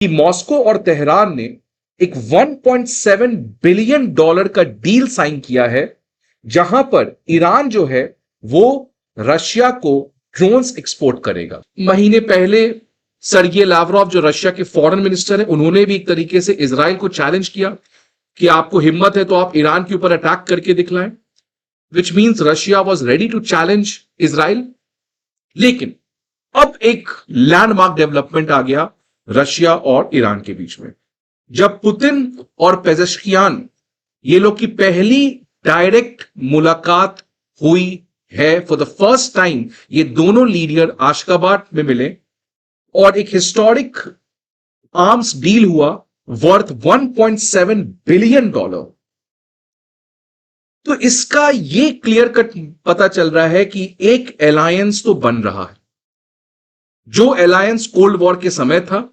कि मॉस्को और तेहरान ने एक 1.7 बिलियन डॉलर का डील साइन किया है, जहां पर ईरान जो है वो रशिया को ड्रोन्स एक्सपोर्ट करेगा। महीने पहले सरगे लावरोव जो रशिया के फॉरेन मिनिस्टर हैं, उन्होंने भी एक तरीके से इजराइल को चैलेंज किया कि आपको हिम्मत है तो आप ईरान के ऊपर अटैक करके दिखलाएं, which means Russia was ready to challenge Israel. लेकिन अब एक लैंडमार्क डेवलपमेंट आ गया रशिया और ईरान के बीच में, जब पुतिन और पेजेश्कियान ये लोग की पहली डायरेक्ट मुलाकात हुई है। फॉर द फर्स्ट टाइम ये दोनों लीडर आशगाबाद में मिले और एक हिस्टोरिक आर्म्स डील हुआ वर्थ 1.7 बिलियन डॉलर। तो इसका ये क्लियर कट पता चल रहा है कि एक अलायंस तो बन रहा है। जो अलायंस कोल्ड वॉर के समय था,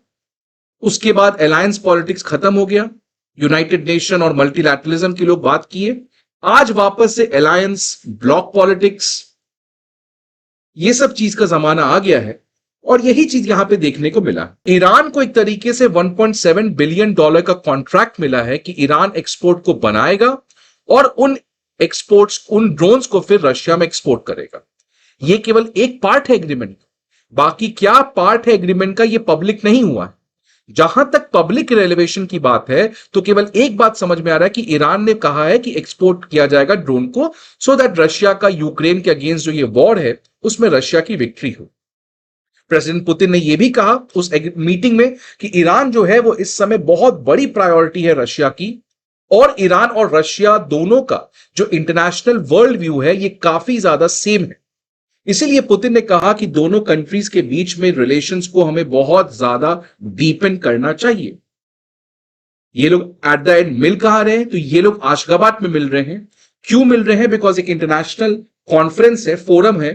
उसके बाद अलायंस पॉलिटिक्स खत्म हो गया, यूनाइटेड नेशन और मल्टीलैटरलिज्म की लोग बात किए, आज वापस से अलायंस, ब्लॉक पॉलिटिक्स, ये सब चीज का जमाना आ गया है और यही चीज यहां पे देखने को मिला। ईरान को एक तरीके से 1.7 बिलियन डॉलर का कॉन्ट्रैक्ट मिला है कि ईरान एक्सपोर्ट को बनाएगा और उन एक्सपोर्ट्स, उन ड्रोन्स को फिर रशिया में एक्सपोर्ट करेगा। ये केवल एक पार्ट है एग्रीमेंट, बाकी क्या पार्ट है एग्रीमेंट का ये पब्लिक नहीं हुआ है। जहां तक पब्लिक रेलेवेशन की बात है तो केवल एक बात समझ में आ रहा है कि ईरान ने कहा है कि एक्सपोर्ट किया जाएगा ड्रोन को, सो दैट रशिया का यूक्रेन के अगेंस्ट जो ये वॉर है उसमें रशिया की विक्ट्री हो। प्रेसिडेंट पुतिन ने यह भी कहा उस मीटिंग में कि ईरान जो है वो इस समय बहुत बड़ी प्रायोरिटी है रशिया की, और ईरान और रशिया दोनों का जो इंटरनेशनल वर्ल्ड व्यू है ये काफी ज्यादा सेम है। इसीलिए पुतिन ने कहा कि दोनों कंट्रीज के बीच में रिलेशंस को हमें बहुत ज्यादा डीपन करना चाहिए। ये लोग एट द एंड मिल कहां रहे हैं, तो ये लोग आशगाबाद में मिल रहे हैं। क्यों मिल रहे हैं? बिकॉज एक इंटरनेशनल कॉन्फ्रेंस है, फोरम है,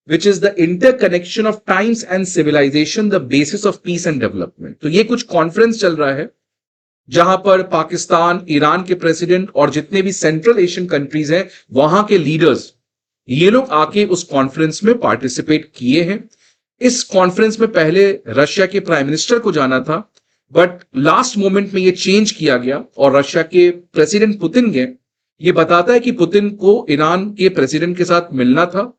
which is the interconnection of times and civilization, the basis of peace and development। तो ये कुछ कॉन्फ्रेंस चल रहा है जहां पर पाकिस्तान, ईरान के प्रेसिडेंट और जितने भी सेंट्रल एशियन कंट्रीज हैं वहां के लीडर्स, ये लोग आके उस कॉन्फ्रेंस में पार्टिसिपेट किए हैं। इस कॉन्फ्रेंस में पहले रशिया के प्राइम मिनिस्टर को जाना था, बट लास्ट मोमेंट में ये चेंज किया गया और रशिया के प्रेसिडेंट पुतिन गए। ये बताता है कि पुतिन को ईरान के प्रेसिडेंट के साथ मिलना था,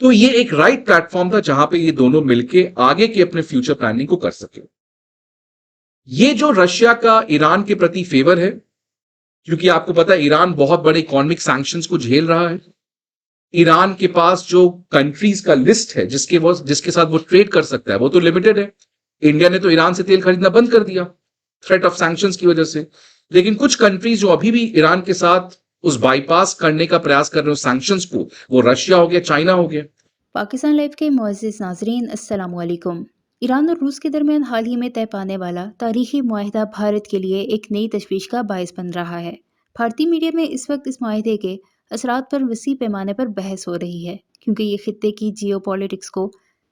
तो ये एक राइट प्लेटफॉर्म था जहां पे ये दोनों मिलके आगे के अपने फ्यूचर प्लानिंग को कर सके। ये जो रशिया का ईरान के प्रति फेवर है, क्योंकि आपको पता है ईरान बहुत बड़े इकोनॉमिक सैंक्शंस को झेल रहा है। ईरान के पास जो कंट्रीज का लिस्ट है जिसके साथ वो ट्रेड कर सकता है वो तो लिमिटेड है। इंडिया ने तो ईरान से तेल खरीदना बंद कर दिया थ्रेट ऑफ सैंक्शंस की वजह से। लेकिन कुछ कंट्रीज जो अभी भी ईरान के साथ उस बाईपास करने का प्रयास कर रहे हो सैंक्शंस को, वो रशिया हो गया, चाइना हो गया। पाकिस्तान लाइव के मुअज़्ज़िज़ नाज़रीन, अस्सलाम वालेकुम। ईरान और रूस के दरमियान हाल ही में तय पाने वाला तारीखी मुआहिदा भारत के लिए एक नई तशवीश का बायस बन रहा है। भारतीय मीडिया में इस वक्त इस मुआहिदे के असरात पर वसी पैमाने पर बहस हो रही है, क्योंकि ये खित्ते की जियोपॉलिटिक्स को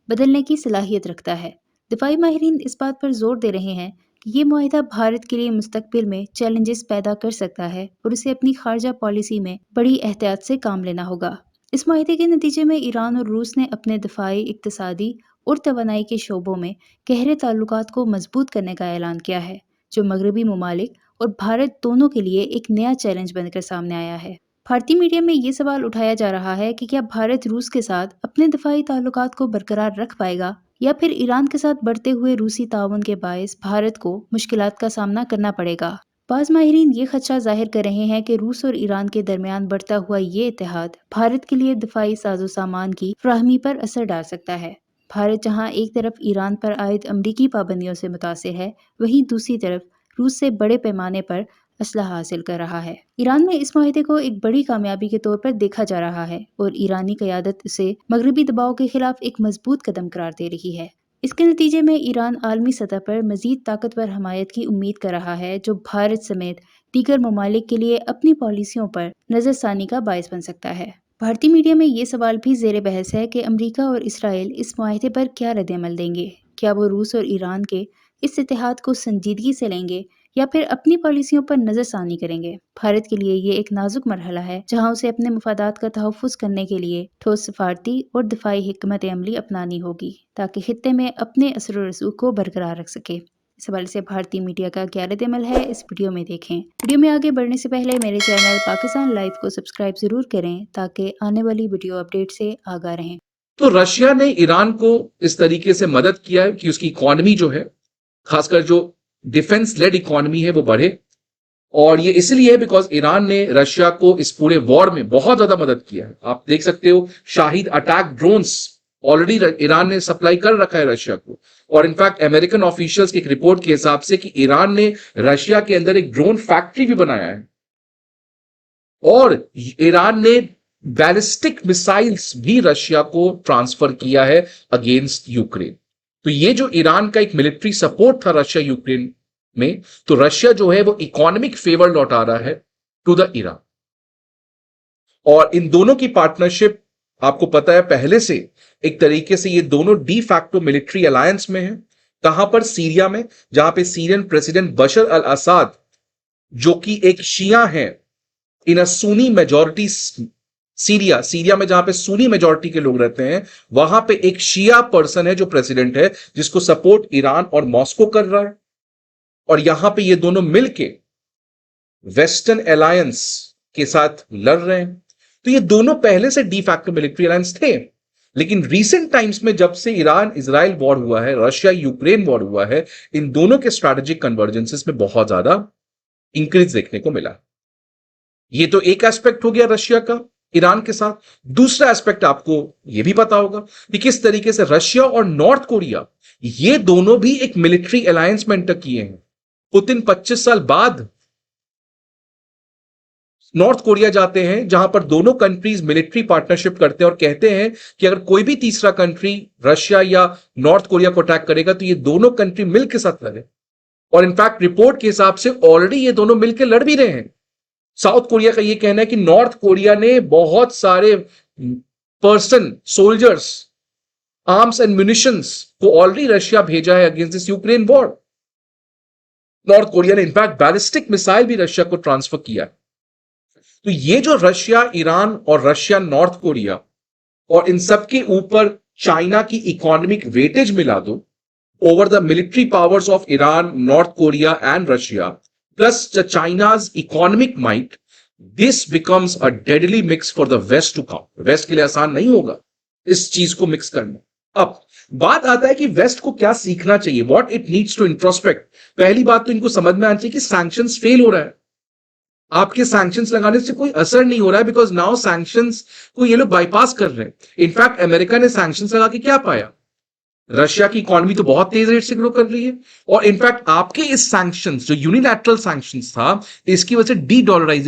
बदलने की सलाहियत रखता है। दिफाई माहिरीन इस बात पर जोर दे रहे हैं कि ये मुआहिदा भारत के लिए मुस्तकबिल में चैलेंजेस पैदा कर सकता है और उसे अपनी खारजा पॉलिसी में बड़ी एहतियात से काम लेना होगा। इस मुआहिदे के नतीजे में ईरान और रूस ने अपने दिफाई, इक्तिसादी और तवानाई के शोबों में गहरे ताल्लुकात को मजबूत करने का ऐलान किया है, जो मगरबी ममालिक और भारत दोनों के लिए एक नया चैलेंज बनकर सामने आया है। भारतीय मीडिया में ये सवाल उठाया जा रहा है कि क्या भारत रूस के साथ अपने दिफाई ताल्लुकात को बरकरार रख पाएगा, या फिर ईरान के साथ बढ़ते हुए रूसी ताउन के बायस भारत को मुश्किलात का सामना करना पड़ेगा। बाज़ माहिरीन ये खदशा जाहिर कर रहे हैं कि रूस और ईरान के दरमियान बढ़ता हुआ ये इत्तेहाद भारत के लिए दिफाई साजो सामान की फ्राहमी पर असर डाल सकता है। भारत जहां एक तरफ ईरान पर आयद अमरीकी पाबंदियों से मुतासिर है, वहीं दूसरी तरफ रूस से बड़े पैमाने पर असलहा हासिल कर रहा है। ईरान में इस माहिदे को एक बड़ी कामयाबी के तौर पर देखा जा रहा है और ईरानी क़यादत इसे मगरबी दबाव के खिलाफ एक मजबूत कदम करार दे रही है। इसके नतीजे में ईरान आलमी सतह पर मजीद ताकतवर हमायत की उम्मीद कर रहा है, जो भारत समेत दीगर ममालिक के लिए अपनी पॉलिसियों पर नज़रसानी का बायस बन सकता है। भारतीय मीडिया में ये सवाल भी ज़ेर बहस है कि अमरीका और इसराइल इस मुआहिदे पर क्या रद्द-ए-अमल देंगे। क्या वो रूस और ईरान के इस इत्तेहाद को संजीदगी से लेंगे या फिर अपनी पॉलिसियों पर नज़रसानी करेंगे। भारत के लिए ये एक नाजुक मरहला है, जहां उसे अपने मुफादात का तहफ़्फ़ुज़ करने के लिए ठोस सफारती और दिफाई हिकमत अमली अपनानी होगी, ताकि खित्ते में अपने असर और रसूख को बरकरार रख सके। इस हवाले से भारतीय मीडिया का क्या रद्द-ए-अमल है, इस वीडियो में देखें। वीडियो में आगे बढ़ने से पहले मेरे चैनल पाकिस्तान लाइव को सब्सक्राइब जरूर करें ताकि आने वाली वीडियो अपडेट से आगाह रहें। तो रशिया ने ईरान को इस तरीके से मदद किया है कि उसकी इकोनॉमी जो है, खासकर जो डिफेंस लेड इकोनॉमी है, वो बढ़े। और ये इसलिए है बिकॉज ईरान ने रशिया को इस पूरे वॉर में बहुत ज्यादा मदद किया है। आप देख सकते हो Shahid attack drones already Iran ने सप्लाई कर रखा है रशिया को। और इनफैक्ट अमेरिकन ऑफिशियल्स की एक रिपोर्ट के हिसाब से कि ईरान ने रशिया के अंदर एक ड्रोन फैक्ट्री भी बनाया है और ईरान ने बैलिस्टिक मिसाइल्स भी रशिया को ट्रांसफर किया है अगेंस्ट यूक्रेन। तो ये जो ईरान का एक मिलिट्री सपोर्ट था रशिया यूक्रेन में, तो रशिया जो है वो इकोनॉमिक फेवर लौटा रहा है टू द ईरान। और इन दोनों की पार्टनरशिप आपको पता है पहले से एक तरीके से ये दोनों डी फैक्टो मिलिट्री अलायंस में है। कहां पर? सीरिया में, जहां पे सीरियन प्रेसिडेंट बशर अल असाद जो कि एक शिया है इन अ सुन्नी मेजॉरिटी सीरिया में जहां पे सुन्नी मेजॉरिटी के लोग रहते हैं, वहां पे एक शिया पर्सन है जो प्रेसिडेंट है जिसको सपोर्ट ईरान और मॉस्को कर रहा है। और यहां पे ये दोनों मिलके वेस्टर्न अलायंस के साथ लड़ रहे हैं। तो ये दोनों पहले से डी फैक्टो मिलिट्री अलायंस थे, लेकिन रीसेंट टाइम्स में जब से ईरान इजराइल वॉर हुआ है, रशिया यूक्रेन वॉर हुआ है, इन दोनों के स्ट्रैटेजिक कन्वर्जेंसेस में बहुत ज्यादा इंक्रीज देखने को मिला। ये तो एक एस्पेक्ट हो गया रशिया का ईरान के साथ। दूसरा एस्पेक्ट आपको यह भी पता होगा कि किस तरीके से रशिया और नॉर्थ कोरिया ये दोनों भी एक मिलिट्री अलायंस में एंटर किए हैं। पुतिन 25 साल बाद नॉर्थ कोरिया जाते हैं, जहां पर दोनों कंट्रीज मिलिट्री पार्टनरशिप करते हैं और कहते हैं कि अगर कोई भी तीसरा कंट्री रशिया या नॉर्थ कोरिया को अटैक करेगा तो ये दोनों कंट्री मिलकर साथ लड़े। और इनफैक्ट रिपोर्ट के हिसाब से ऑलरेडी ये दोनों मिलकर लड़ भी रहे हैं। साउथ कोरिया का ये कहना है कि नॉर्थ कोरिया ने बहुत सारे person, soldiers, arms and munitions को ऑलरेडी रशिया भेजा है against this Ukraine war. North Korea ने इनफैक्ट बैलिस्टिक मिसाइल भी रशिया को ट्रांसफर किया है। तो ये जो रशिया ईरान और रशिया नॉर्थ कोरिया और इन सब के ऊपर चाइना की इकोनॉमिक वेटेज मिला दो over the military powers of Iran, north Korea and Russia, plus the China's economic might, this becomes a deadly mix for the West to come. West के लिए आसान नहीं होगा इस चीज को मिक्स करना। अब बात आता है कि वेस्ट को क्या सीखना चाहिए, what it needs to introspect। पहली बात तो इनको समझ में आनी चाहिए कि सैंक्शंस फेल हो रहा है। आपके सैंक्शंस लगाने से कोई असर नहीं हो रहा है बिकॉज नाउ सैंक्शंस को ये लोग बाईपास कर रहे हैं। इनफैक्ट अमेरिका ने सैंक्शंस लगा के क्या पाया? रशिया की इकोनॉमी तो बहुत तेज रेट से ग्रो कर रही है। और इनफैक्ट आपके इस सैंक्शंस जो यूनिलैटरल सैंक्शंस था, इसकी वजह से डी डॉलराइजेशन